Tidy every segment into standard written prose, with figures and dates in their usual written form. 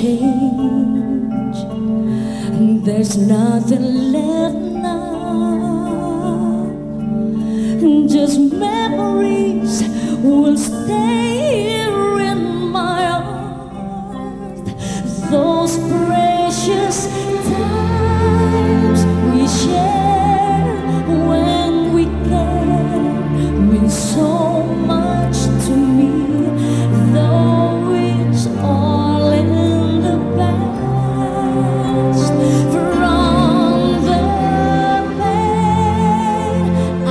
change. There's nothing left now, just memories will stay here in my heart. Those precious times we share when we care mean so much to me, though it's all in the past. From the pain I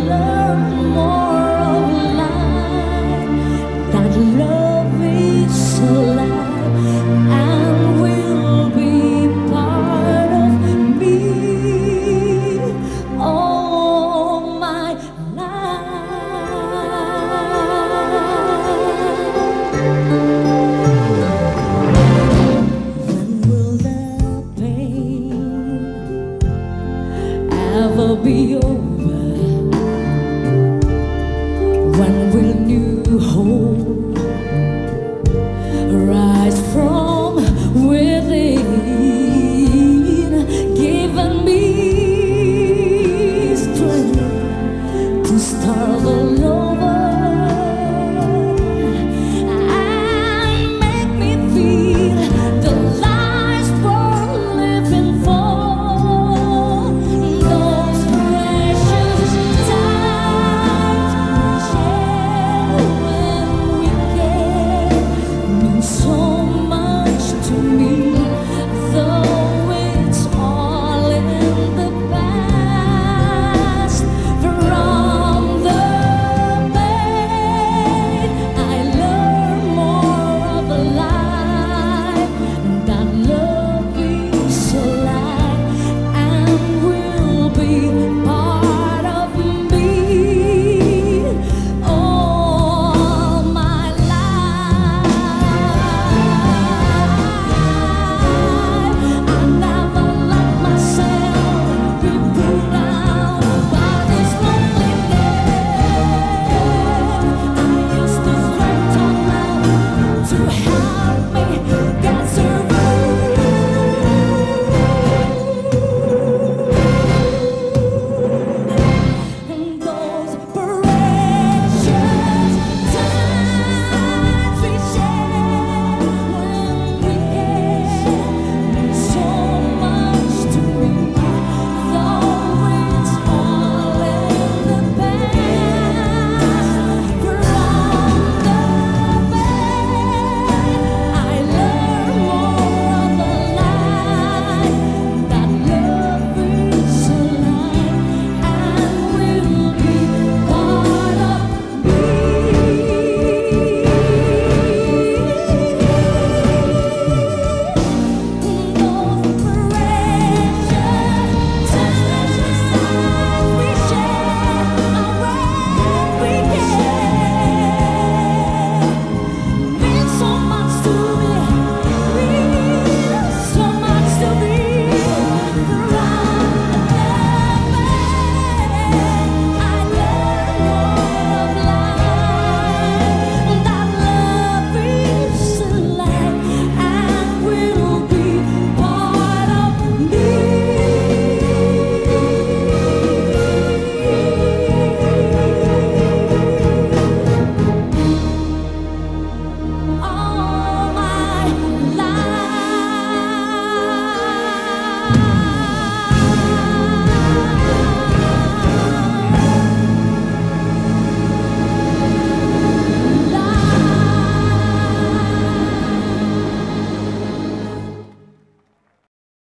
learned more of life, that love is alive and will be part of me all my life. When will the pain ever be over? When will new hope